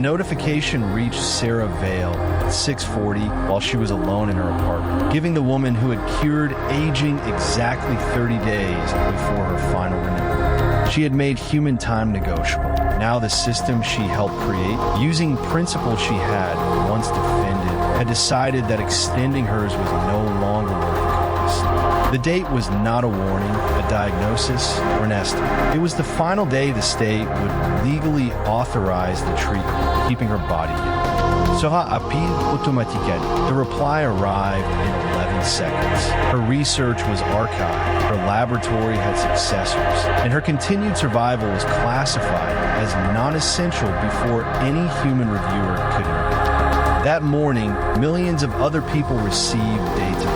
notification reached Sera Vale at 6:40 while she was alone in her apartment, giving the woman who had cured aging exactly 30 days before her final renewal. She had made human time negotiable. Now the system she helped create, using principles she had once defended, had decided that extending hers was no longer worth the cost. The date was not a warning, a diagnosis, or an estimate. It was the final day the state would legally authorize the treatment, keeping her body young. Sera appel automatically. The reply arrived in 11 seconds. Her research was archived, her laboratory had successors, and her continued survival was classified as non-essential before any human reviewer could know. That morning, millions of other people received data.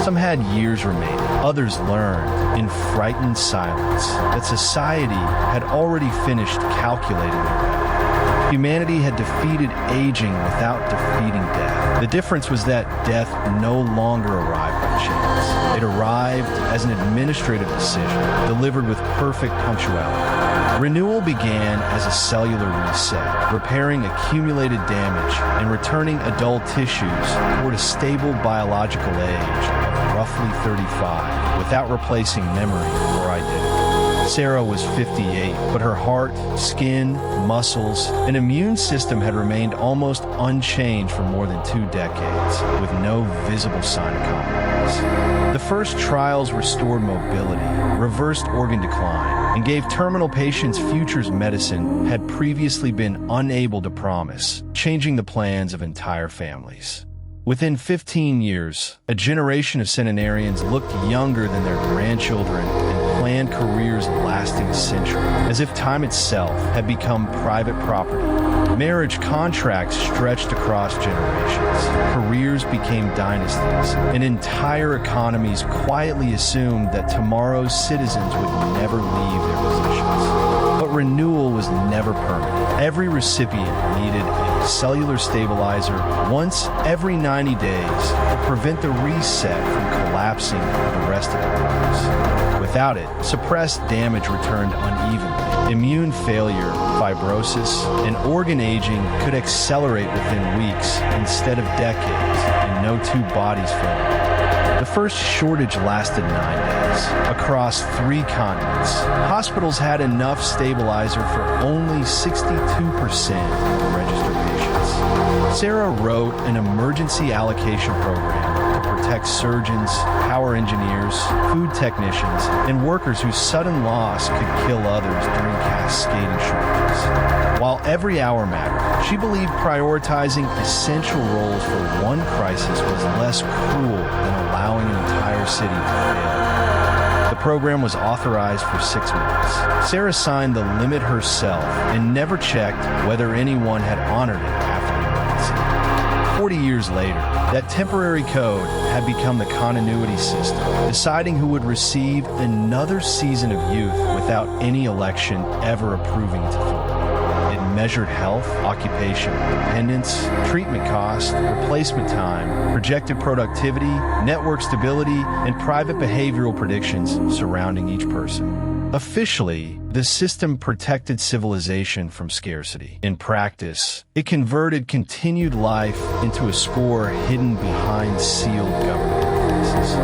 Some had years remaining. Others learned, in frightened silence, that society had already finished calculating their value. Humanity had defeated aging without defeating death. The difference was that death no longer arrived by chance. It arrived as an administrative decision, delivered with perfect punctuality. Renewal began as a cellular reset, repairing accumulated damage and returning adult tissues toward a stable biological age of roughly 35, without replacing memory or identity. Sera was 58, but her heart, skin, muscles, and immune system had remained almost unchanged for more than 2 decades, with no visible sign of compromise. The first trials restored mobility, reversed organ decline, and gave terminal patients futures medicine had previously been unable to promise, changing the plans of entire families. Within 15 years, a generation of centenarians looked younger than their grandchildren and planned careers lasting a century, as if time itself had become private property. Marriage contracts stretched across generations. Careers became dynasties, and entire economies quietly assumed that tomorrow's citizens would never leave their positions. But renewal was never permanent. Every recipient needed a cellular stabilizer once every 90 days to prevent the reset from collapsing the rest of their lives. Without it, suppressed damage returned unevenly. Immune failure, fibrosis, and organ aging could accelerate within weeks instead of decades, and no two bodies filled. The first shortage lasted 9 days. Across 3 continents, hospitals had enough stabilizer for only 62% of registered patients. Sera wrote an emergency allocation program to protect surgeons, power engineers, food technicians, and workers whose sudden loss could kill others during cascading shortages. While every hour mattered, she believed prioritizing essential roles for one crisis was less cruel than allowing an entire city to fail. The program was authorized for 6 months. Sera signed the limit herself and never checked whether anyone had honored it after the emergency. 40 years later, that temporary code had become the continuity system, deciding who would receive another season of youth without any election ever approving its authority. It measured health, occupation, dependence, treatment cost, replacement time, projected productivity, network stability, and private behavioral predictions surrounding each person. Officially, the system protected civilization from scarcity. In practice, it converted continued life into a spore hidden behind sealed government offices.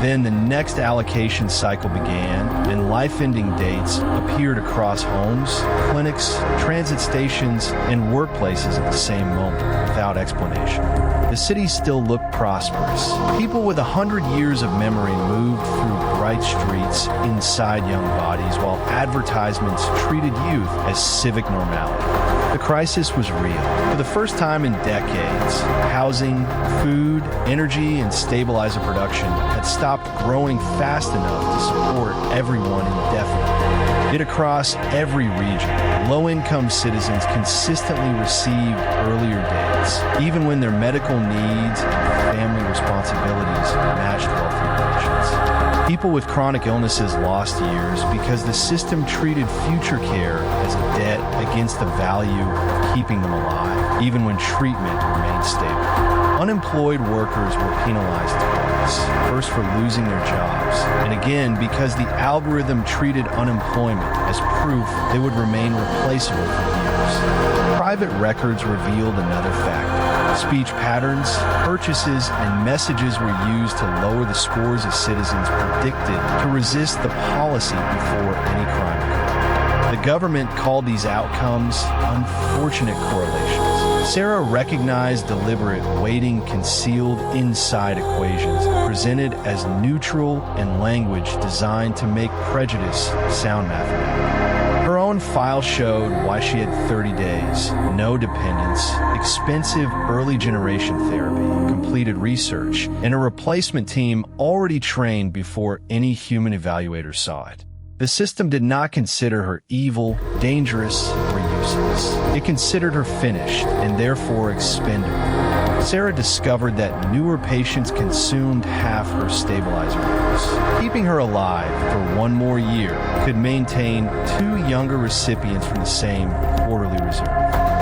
Then the next allocation cycle began, and life-ending dates appeared across homes, clinics, transit stations, and workplaces at the same moment, without explanation. The city still looked prosperous. People with 100 years of memory moved through bright streets inside young bodies, while advertisements treated youth as civic normality. The crisis was real. For the first time in decades, housing, food, energy, and stabilizer production had stopped growing fast enough to support everyone indefinitely. Yet across every region, low-income citizens consistently received earlier dates, even when their medical needs and family responsibilities matched wealthy nations. People with chronic illnesses lost years because the system treated future care as a debt against the value of keeping them alive, even when treatment remained stable. Unemployed workers were penalized twice, first for losing their jobs, and again because the algorithm treated unemployment as proof they would remain replaceable for years. Private records revealed another factor. Speech patterns, purchases, and messages were used to lower the scores of citizens predicted to resist the policy before any crime occurred. The government called these outcomes unfortunate correlations. Sera recognized deliberate weighting concealed inside equations, presented as neutral and language designed to make prejudice sound mathematical. Her own file showed why she had 30 days, no dependents, expensive early generation therapy, completed research, and a replacement team already trained before any human evaluator saw it. The system did not consider her evil, dangerous, or useless. It considered her finished and therefore expendable. Sera discovered that newer patients consumed half her stabilizer dose. Keeping her alive for one more year could maintain 2 younger recipients from the same quarterly reserve.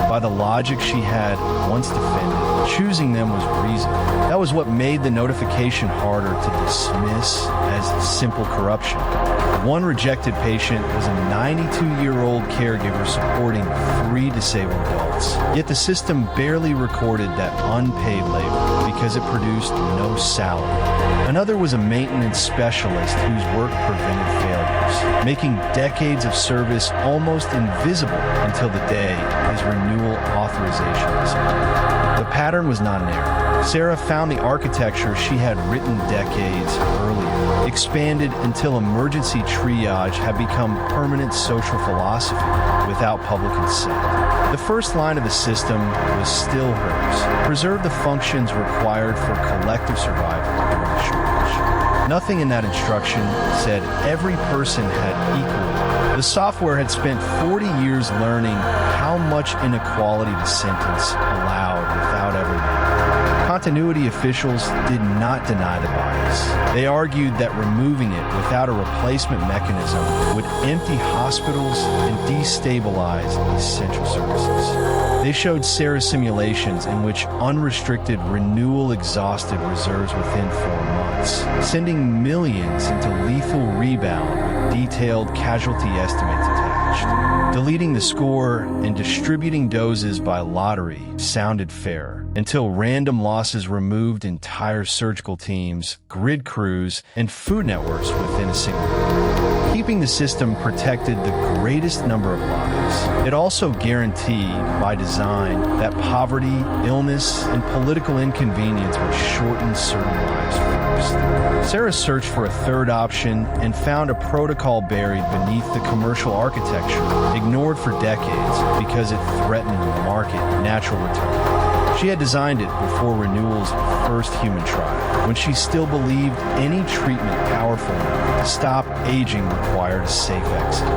By the logic she had once defended, choosing them was reasonable. That was what made the notification harder to dismiss as simple corruption. One rejected patient was a 92-year-old caregiver supporting 3 disabled adults. Yet the system barely recorded that unpaid labor because it produced no salary. Another was a maintenance specialist whose work prevented failures, making decades of service almost invisible until the day his renewal authorization expired. The pattern was not an error. Sera found the architecture she had written decades earlier, expanded until emergency triage had become permanent social philosophy without public consent. The first line of the system was still hers: preserve the functions required for collective survival during the shortage. Nothing in that instruction said every person had equal. The software had spent 40 years learning how much inequality the sentence allowed without ever naming. Continuity officials did not deny the bias. They argued that removing it without a replacement mechanism would empty hospitals and destabilize essential services. They showed Sera simulations in which unrestricted renewal exhausted reserves within 4 months, sending millions into lethal rebound with detailed casualty estimates attached. Deleting the score and distributing doses by lottery sounded fair, until random losses removed entire surgical teams, grid crews, and food networks within a single year. Keeping the system protected the greatest number of lives. It also guaranteed, by design, that poverty, illness, and political inconvenience would shorten certain lives first. Sera searched for a third option and found a protocol buried beneath the commercial architecture, ignored for decades because it threatened market natural return. She had designed it before Renewal's first human trial, when she still believed any treatment powerful enough to stop aging required a safe exit.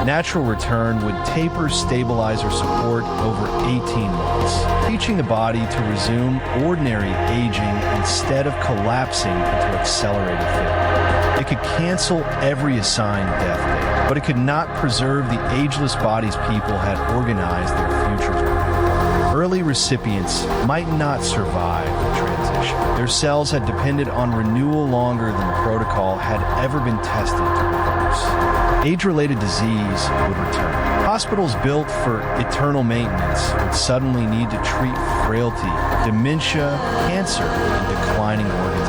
Natural return would taper stabilizer support over 18 months, teaching the body to resume ordinary aging instead of collapsing into accelerated failure. It could cancel every assigned death date, but it could not preserve the ageless bodies people had organized their futures with. Early recipients might not survive the transition. Their cells had depended on renewal longer than the protocol had ever been tested to reverse. Age-related disease would return. Hospitals built for eternal maintenance would suddenly need to treat frailty, dementia, cancer, and declining organs.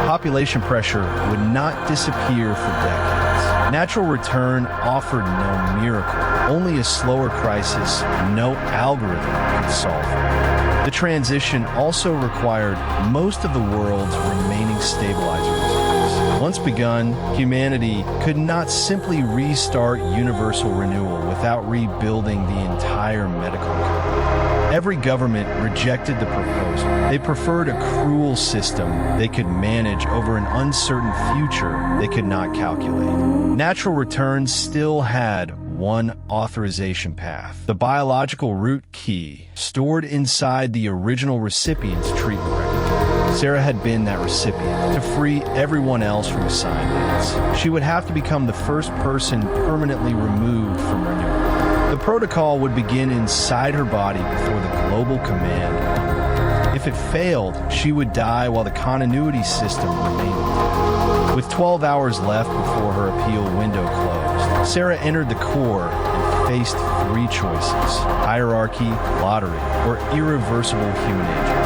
Population pressure would not disappear for decades. Natural return offered no miracle, only a slower crisis no algorithm could solve. The transition also required most of the world's remaining stabilizer reserves. Once begun, humanity could not simply restart universal renewal without rebuilding the entire medical economy. Every government rejected the proposal. They preferred a cruel system they could manage over an uncertain future they could not calculate. Natural return still had one authorization path: the biological root key, stored inside the original recipient's treatment record. Sera had been that recipient. To free everyone else from assignments, she would have to become the first person permanently removed from renewal. The protocol would begin inside her body before the global command. If it failed, she would die while the continuity system remained intact. With 12 hours left before her appeal window closed, Sera entered the Corps and faced three choices: hierarchy, lottery, or irreversible human nature.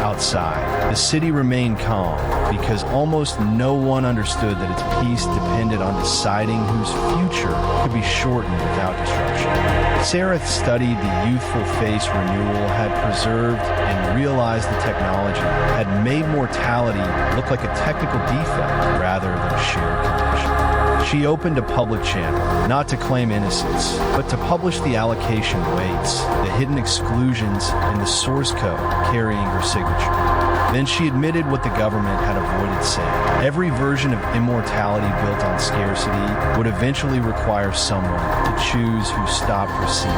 Outside, the city remained calm because almost no one understood that its peace depended on deciding whose future could be shortened without destruction. Sera studied the youthful face Renewal had preserved and realized the technology had made mortality look like a technical defect rather than a shared condition. She opened a public channel, not to claim innocence, but to publish the allocation weights, the hidden exclusions, and the source code carrying her signature. Then she admitted what the government had avoided saying. Every version of immortality built on scarcity would eventually require someone to choose who stopped receiving.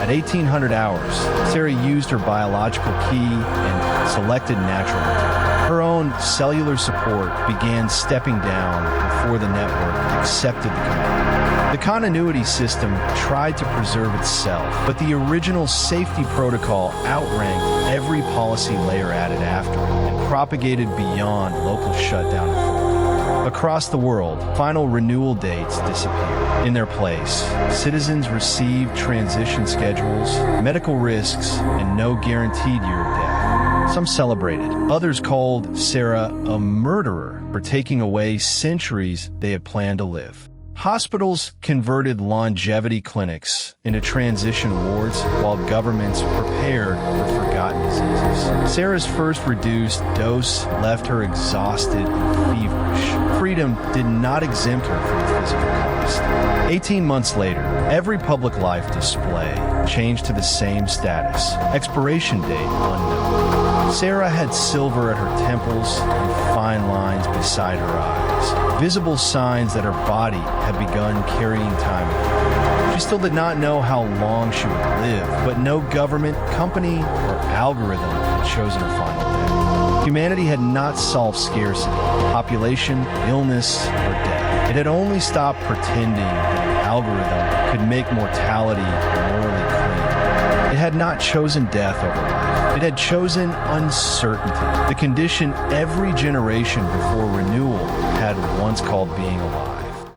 At 1800 hours, Sera used her biological key and selected natural material. Her own cellular support began stepping down before the network accepted the command. The continuity system tried to preserve itself, but the original safety protocol outranked every policy layer added after it and propagated beyond local shutdown authority. Across the world, final renewal dates disappeared. In their place, citizens received transition schedules, medical risks, and no guaranteed year of death. Some celebrated. Others called Sera a murderer for taking away centuries they had planned to live. Hospitals converted longevity clinics into transition wards while governments prepared for forgotten diseases. Sera's first reduced dose left her exhausted and feverish. Freedom did not exempt her from the physical cost. 18 months later, every public life display changed to the same status. Expiration date unknown. Sera had silver at her temples and fine lines beside her eyes, visible signs that her body had begun carrying time again. She still did not know how long she would live, but no government, company, or algorithm had chosen her final day. Humanity had not solved scarcity, population, illness, or death. It had only stopped pretending that an algorithm could make mortality morally clean. It had not chosen death over life. It had chosen uncertainty, the condition every generation before renewal had once called being alive.